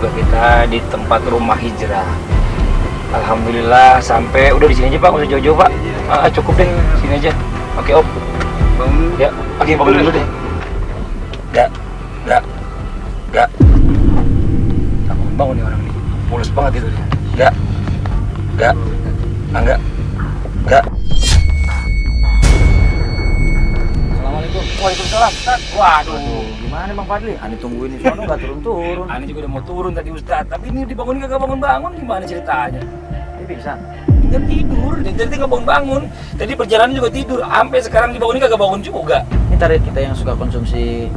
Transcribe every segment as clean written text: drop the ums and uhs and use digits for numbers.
juga kita di tempat rumah hijrah. Alhamdulillah sampai. Udah di sini aja Pak, nggak usah jauh-jauh Pak. Cukup deh, sini aja. Oke Om. Bangun. Ya, oke bangun dulu deh. Gak. Bangun nih orang nih. Mulus banget itu dia. Enggak. Assalamualaikum. Waalaikumsalam. Ustaz. Waduh, Gimana Bang Fadli? Ani tungguin di sono nggak turun-turun. Ani juga udah mau turun tadi Ustaz, tapi ini dibangunin kagak bangun-bangun, gimana ceritanya? Ini bisa. Nggak tidur, jadi nggak bangun-bangun. Tadi perjalanan juga tidur, sampai sekarang dibangunin kagak bangun juga. Ini target kita yang suka konsumsi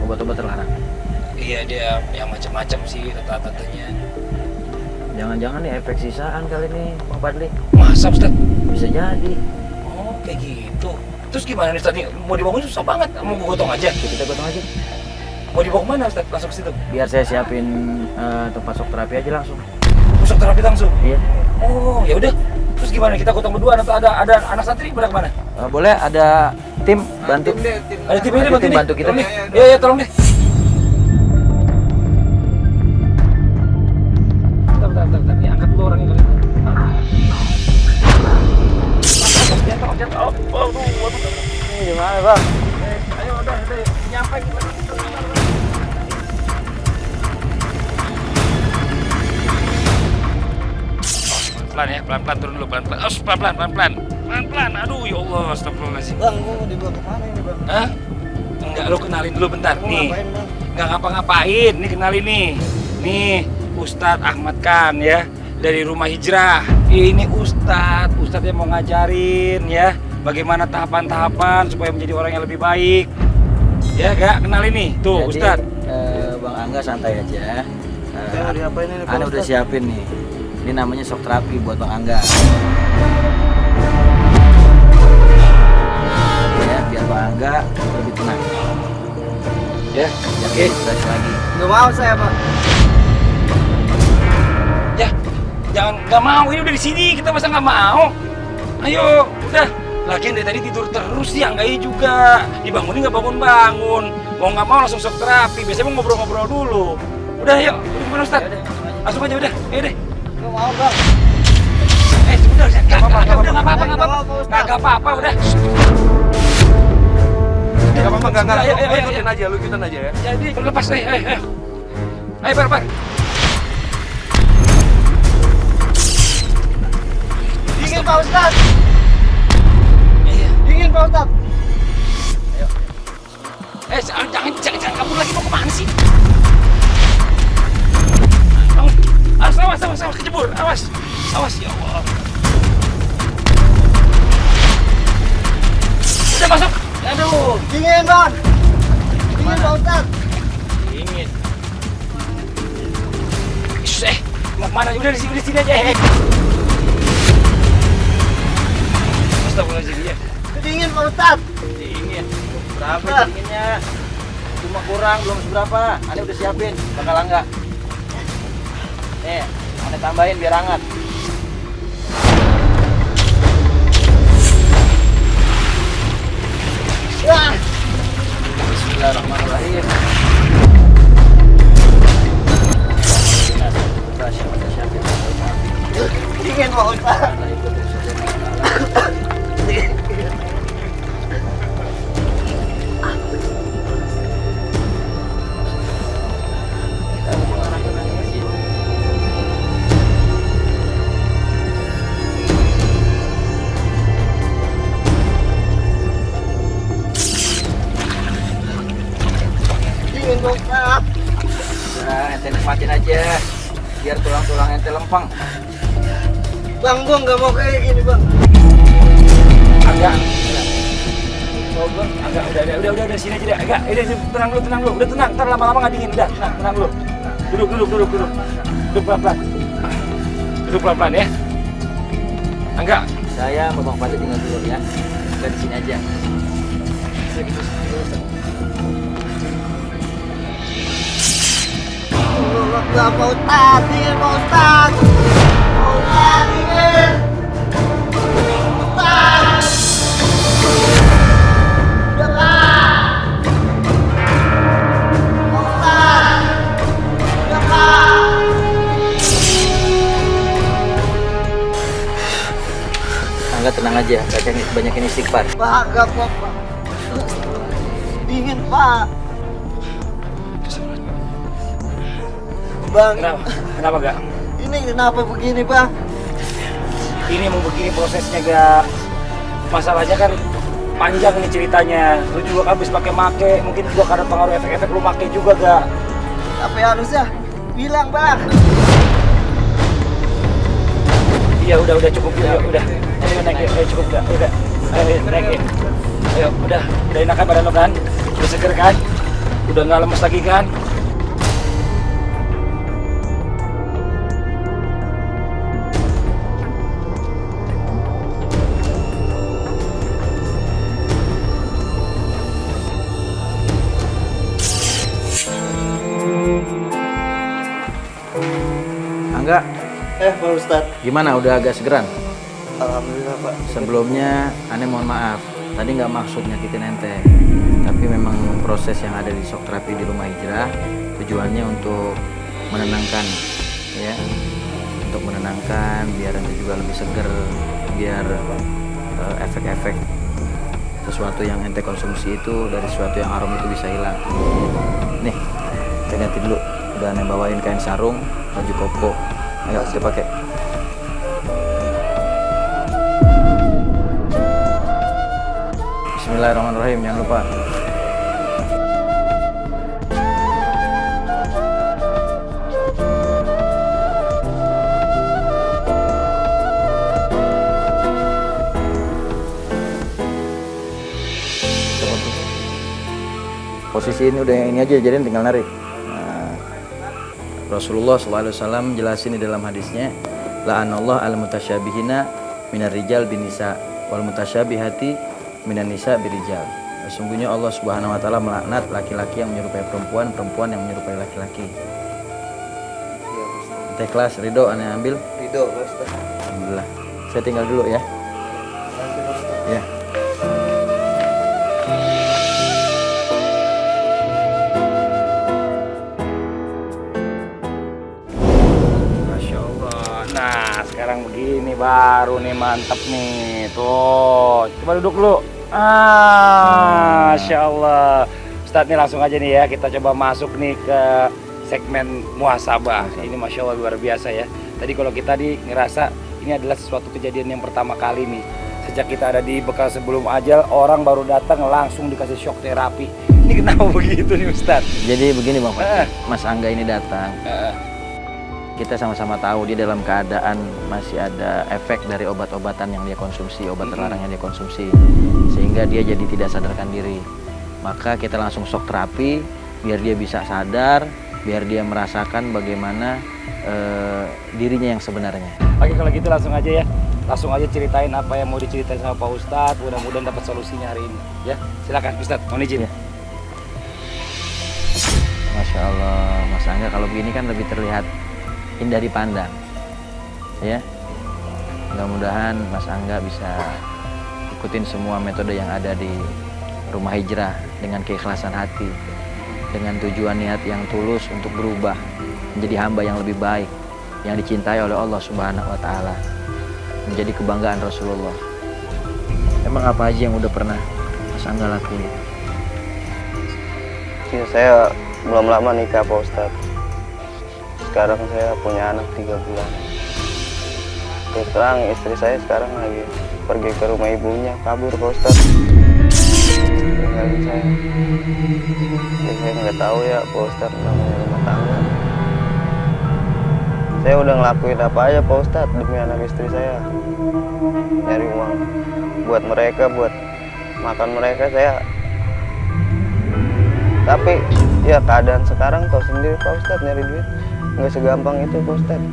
obat-obat terlarang. Iya dia yang macam-macam sih tata-tatanya. Jangan-jangan nih efek sisaan kali ini Bang Fadli. Masa Ustaz? Bisa jadi. Oh kayak gitu. Terus gimana nih Ustaz? Mau dibangun susah banget, mau gue gotong aja. Kita gotong aja. Mau dibawa kemana Ustaz? Langsung ke situ? Biar saya siapin tempat shock terapi aja langsung. Pusat terapi langsung? Iya. Oh ya udah. Terus gimana? Kita gotong berdua atau ada anak santri pada kemana? Boleh ada tim bantu. Ada tim ini bantu nih? Bantu kita nih. Iya tolong deh. Bentar. Ini angkat dulu orangnya kali. Jatuh. Waduh. Ini gimana Bang? Ayo udah nyampe kita. Pelan ya, pelan-pelan turun dulu, pelan-pelan. Pelan-pelan. Aduh ya Allah, astagfirullahaladzim. Bang, mau dibawa kemana ini bang? Hah? Enggak, lu kenalin dulu bentar. Mau Nih. ngapain bang? Enggak ngapa-ngapain, nih kenalin nih. Nih, Ustadz Ahmad Khan ya, dari Rumah Hijrah. Ini Ustadz yang mau ngajarin ya, bagaimana tahapan-tahapan supaya menjadi orang yang lebih baik. Ya, gak kenalin nih, tuh Jadi, Ustadz. Bang Angga santai aja. Saya mau diapain ini Pak Ana udah Ustadz? siapin nih. Ini namanya shock terapi buat Bang Angga. Ya, biar Bang Angga lebih tenang. Ya, Biar oke. lebih fresh lagi. Nggak mau saya pak. Ya, jangan nggak mau, ini udah di sini, kita masa nggak mau. Ayo, udah. Lagian dari tadi tidur terus ya, nggak juga. Dibangunin nggak bangun-bangun. Mau nggak mau langsung shock terapi. Biasanya mau ngobrol-ngobrol dulu. Udah, yuk. Udah gimana Ustaz? Langsung aja udah. Ayo deh. Nggak mau bang. Udah, nggak Nggak apa-apa, udah. Nggak apa-apa, nggak. Ayo, Lu ikutin aja, lu ikutin aja ya. Jadi, lepas deh, ayo. Ayo, Bar. Dingin Pak Ustadz. Iya. Dingin Pak Ustadz. Jangan kabur lagi, mau kemana sih? Awas, kejebur, awas, ya Allah. Udah masuk, aduh. Dingin bang. Dingin Pak Ustadz. Dingin. Yesus, mau kemana? Udah di sini aja, Astagfirullahaladzim, ya. Dingin Pak Ustadz. Dingin. Berapa dinginnya? Cuma kurang, belum seberapa. Ana udah siapin, bakal Angga. Nih, Ana tambahin biar hangat. Wah. Bismillahirrahmanirrahim. Dingin Pak Ustadz. Dingin Pak Ustadz. Nah, ente nikmatin aja. Biar tulang-tulang ente lempeng. Bang, gua nggak mau kayak gini bang. Agak. Udah sini aja deh. Agak, tenang dulu. Udah tenang, ntar lama-lama nggak dingin. Udah, tenang dulu. Duduk. Duduk pelan-pelan ya. Enggak. Saya sama Bang Fadli tinggal dulu ya. Kita di sini aja. Nggak Pak Ustadz, dingin Pak Ustadz. Pak Ustadz, dingin. Ustadz. Udah Pak. Pak Ustadz. Udah Pak. Angga tenang aja, banyakin istighfar. Pak, gak apa-apa. Dingin, Pak. Bang, Kenapa? Kenapa gak? ini kenapa begini, Bang? Ini mau begini prosesnya gak? Masalahnya kan panjang nih ceritanya. Lu juga habis pakai mungkin juga karena pengaruh efek-efek lu make juga gak? Tapi harusnya bilang, Bang. Iya udah cukup ya udah. Ayo naik ayo cukup gak? Udah. Ayo naik. Ayo udah enakan badan lo kan? Udah seger kan? Udah nggak lemes lagi kan? Angga, Pak Ustadz. gimana? Udah agak segeran? Alhamdulillah, Pak. Sebelumnya, aneh mohon maaf. Tadi nggak maksud nyakitin ente. Tapi memang proses yang ada di shock terapi di rumah hijrah tujuannya untuk menenangkan, ya, untuk menenangkan biar ente juga lebih seger, biar efek-efek sesuatu yang ente konsumsi itu dari sesuatu yang haram itu bisa hilang. Nih, kita ganti dulu. Udah aneh bawain kain sarung, baju koko. Ayo kita pakai. Bismillahirrahmanirrahim, jangan lupa. Posisi ini udah yang ini aja, jadi tinggal narik. Nah, Rasulullah SAW jelasin di dalam hadisnya, la'anallah al-mutasyabihina minar rijal bin nisa wal mutasyabihati minan nisa birijal. Sesungguhnya Allah Subhanahu wa taala melaknat laki-laki yang menyerupai perempuan, perempuan yang menyerupai laki-laki. Teh kelas ridho aneh ambil. Ridho, Pak Ustadz. Alhamdulillah. Saya tinggal dulu ya. Ya. Masya Allah. Nah sekarang begini baru nih mantep nih. Tuh coba duduk dulu. Masya Allah. Ustadz nih langsung aja nih ya, kita coba masuk nih ke segmen muhasabah. Ini Masya Allah luar biasa ya. Tadi kalau kita ngerasa ini adalah sesuatu kejadian yang pertama kali nih. Sejak kita ada di bekal sebelum ajal, orang baru datang langsung dikasih shock terapi. Ini kenapa begitu nih Ustadz? Jadi begini Bang Fatih, Mas Angga ini datang. Kita sama-sama tahu dia dalam keadaan masih ada efek dari obat-obatan yang dia konsumsi, obat terlarang yang dia konsumsi, sehingga dia jadi tidak sadarkan diri. Maka kita langsung shock terapi biar dia bisa sadar, biar dia merasakan bagaimana dirinya yang sebenarnya. Oke kalau gitu langsung aja ya. Langsung aja ceritain apa yang mau diceritain sama Pak Ustadz. Mudah-mudahan dapat solusinya hari ini. Ya, silakan Ustadz. Mohon izin. Ya. Masya Allah, Mas Angga kalau begini kan lebih terlihat indah dipandang. Ya, mudah-mudahan Mas Angga bisa ikutin semua metode yang ada di rumah hijrah dengan keikhlasan hati, dengan tujuan niat yang tulus untuk berubah menjadi hamba yang lebih baik, yang dicintai oleh Allah Subhanahu wa taala, menjadi kebanggaan Rasulullah. Emang apa aja yang udah pernah Mas Angga lakuin? Ya, saya belum lama nikah Pak Ustadz. Sekarang saya punya anak 3 bulan. Terus terang istri saya sekarang lagi pergi ke rumah ibunya, kabur Pak Ustadz. Tinggalin saya. Ya, saya nggak tahu ya Pak Ustadz namanya rumah tangga. Saya udah ngelakuin apa aja Pak Ustadz demi anak istri saya. Nyari uang buat mereka, buat makan mereka saya. Tapi ya keadaan sekarang tahu sendiri Pak Ustadz, nyari duit nggak segampang itu Pak Ustadz.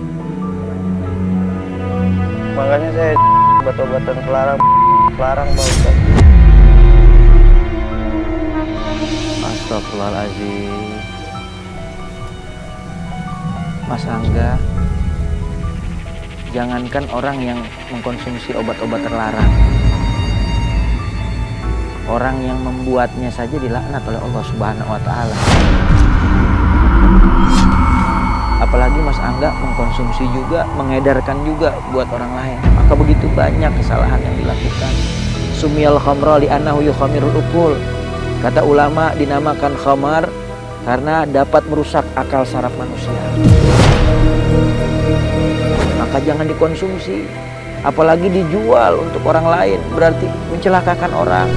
Makanya saya obat-obatan pelarang Pak Ustadz. Astagfirullahaladzim. Mas Angga, jangankan orang yang mengkonsumsi obat-obat terlarang, orang yang membuatnya saja dilaknat oleh Allah Subhanahu wa taala. Apalagi Mas Angga mengkonsumsi juga, mengedarkan juga buat orang lain. Maka begitu banyak kesalahan yang dilakukan. Sumiyal khamra li'annahu yukhamirul ukul. Kata ulama dinamakan khamar karena dapat merusak akal saraf manusia. Maka jangan dikonsumsi. Apalagi dijual untuk orang lain, berarti mencelakakan orang.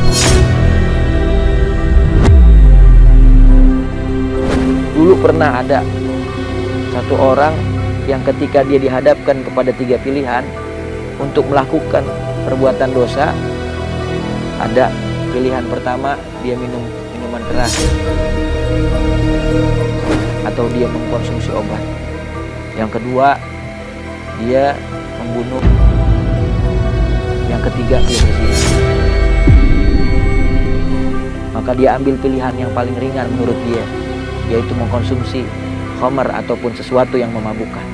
Dulu pernah ada satu orang yang ketika dia dihadapkan kepada 3 pilihan untuk melakukan perbuatan dosa, ada pilihan pertama, dia minum minuman keras atau dia mengkonsumsi obat. Yang kedua, dia membunuh. Yang ketiga, dia berzina. Maka dia ambil pilihan yang paling ringan menurut dia, yaitu mengkonsumsi khamar ataupun sesuatu yang memabukkan.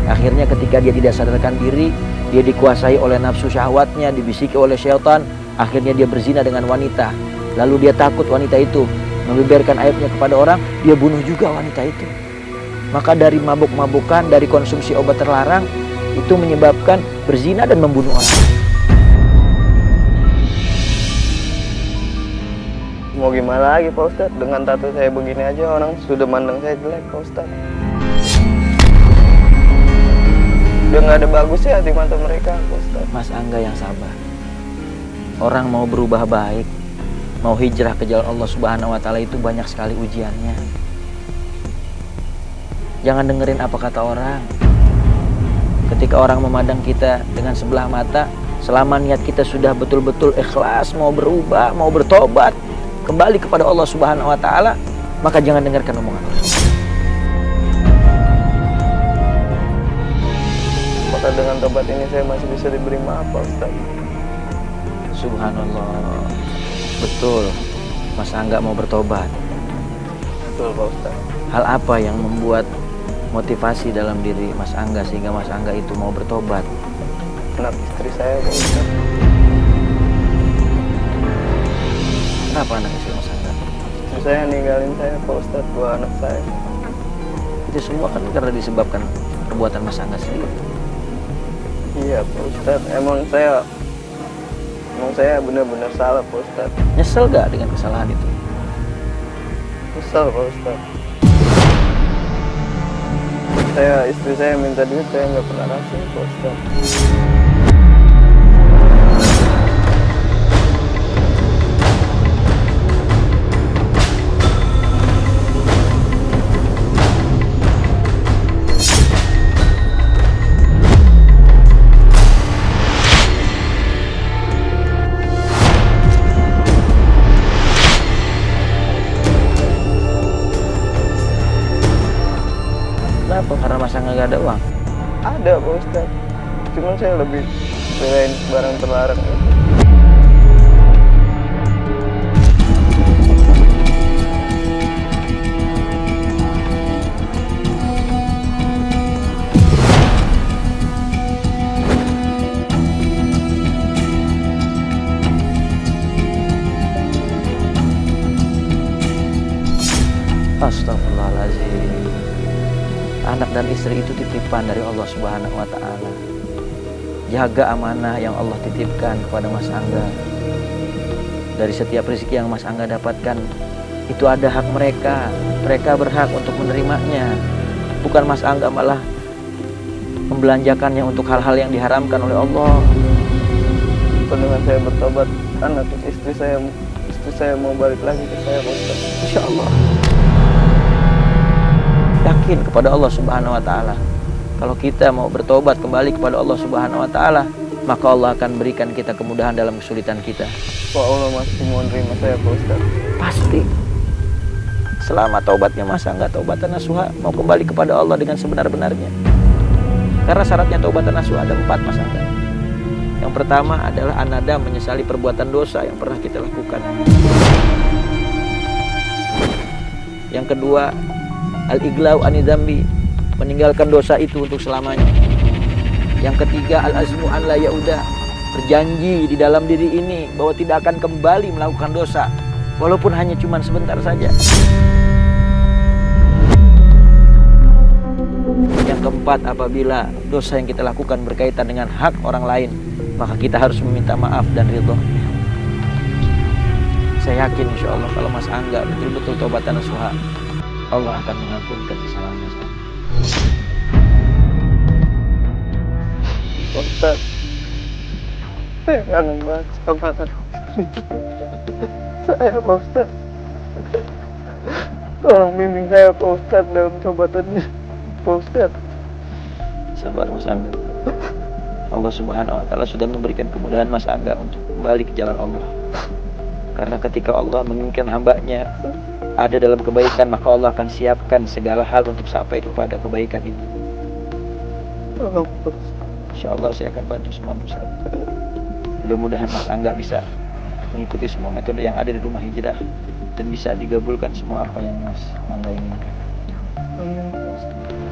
Akhirnya ketika dia tidak sadarkan diri, dia dikuasai oleh nafsu syahwatnya, dibisiki oleh syaitan, akhirnya dia berzina dengan wanita. Lalu dia takut wanita itu membeberkan aibnya kepada orang, dia bunuh juga wanita itu. Maka dari mabuk-mabukan, dari konsumsi obat terlarang, itu menyebabkan berzina dan membunuh orang. Mau gimana lagi Pak Ustadz? Dengan tato saya begini aja orang sudah mandang saya jelek Pak Ustadz. Udah gak ada bagusnya di mata mereka Pak Ustadz. Mas Angga yang sabar. Orang mau berubah baik, mau hijrah ke jalan Allah Subhanahu wa Ta'ala itu banyak sekali ujiannya. Jangan dengerin apa kata orang. Ketika orang memandang kita dengan sebelah mata, selama niat kita sudah betul-betul ikhlas, mau berubah, mau bertobat, kembali kepada Allah Subhanahu wa Ta'ala, maka jangan dengarkan omongan orang. Maka dengan tobat ini saya masih bisa diberi maaf Pak Ustaz. Subhanallah. Betul, Mas Angga mau bertobat. Betul Pak Ustaz. Hal apa yang membuat motivasi dalam diri Mas Angga sehingga Mas Angga itu mau bertobat? Anak istri saya Pak Ustaz. Kenapa anak istri Mas Angga? Istri saya ninggalin saya Pak Ustaz, 2 anak saya. Itu semua kan karena disebabkan perbuatan Mas Angga sendiri. Iya Pak Ustaz, emang saya benar-benar salah Pak Ustaz. Nyesel gak dengan kesalahan itu? Nyesel Pak Ustaz. Istri saya minta duit, saya nggak pernah kasih Pak Ustaz. Kenapa? Karena Mas Angga gak ada uang? Ada Pak Ustaz, cuman saya lebih belain barang terlarang itu. Astagfirullahaladzim. Anak dan istri itu titipan dari Allah Subhanahu wa Ta'ala. Jaga amanah yang Allah titipkan kepada Mas Angga. Dari setiap rezeki yang Mas Angga dapatkan, itu ada hak mereka. Mereka berhak untuk menerimanya. Bukan Mas Angga malah membelanjakannya untuk hal-hal yang diharamkan oleh Allah. Dengan saya bertobat, anak istri saya mau balik lagi ke saya Pak Ustaz. Insya Allah. Yakin kepada Allah Subhanahu wa Ta'ala. Kalau kita mau bertobat kembali kepada Allah Subhanahu wa Ta'ala, maka Allah akan berikan kita kemudahan dalam kesulitan kita. Pak Allah masih mau nerima saya Pak Ustaz. Pasti. Selama taubatnya Mas Angga taubatan nasuha, mau kembali kepada Allah dengan sebenar-benarnya. Karena syaratnya taubatan nasuha ada 4 Mas Angga. Yang pertama adalah anada, menyesali perbuatan dosa yang pernah kita lakukan. Yang kedua, al-iglau anidambi, meninggalkan dosa itu untuk selamanya. Yang ketiga, al-azmu an la yauda, berjanji di dalam diri ini bahwa tidak akan kembali melakukan dosa, walaupun hanya cuma sebentar saja. Yang keempat, apabila dosa yang kita lakukan berkaitan dengan hak orang lain, maka kita harus meminta maaf dan ridho. Saya yakin insya Allah kalau Mas Angga betul-betul taubatan nasuha, Allah akan mengampunkan kesalahan Mas Angga. Pak Ustadz, saya kangen banget sama anak saya, Pak Ustadz. Tolong bimbing saya, Pak Ustadz, dalam taubatannya, Pak Ustadz. Sabar Mas Angga. Allah Subhanahu wa Ta'ala sudah memberikan kemudahan Mas Angga untuk kembali ke jalan Allah. Karena ketika Allah menginginkan hambanya ada dalam kebaikan, maka Allah akan siapkan segala hal untuk sampai kepada kebaikan itu. Tolong, Pak Ustadz. Insya Allah saya akan bantu semua Ustaz. Mudah-mudahan Mas Angga bisa mengikuti semua metode yang ada di rumah hijrah dan bisa digabulkan semua apa yang Mas Angga inginkan. Amin, Pak Ustadz.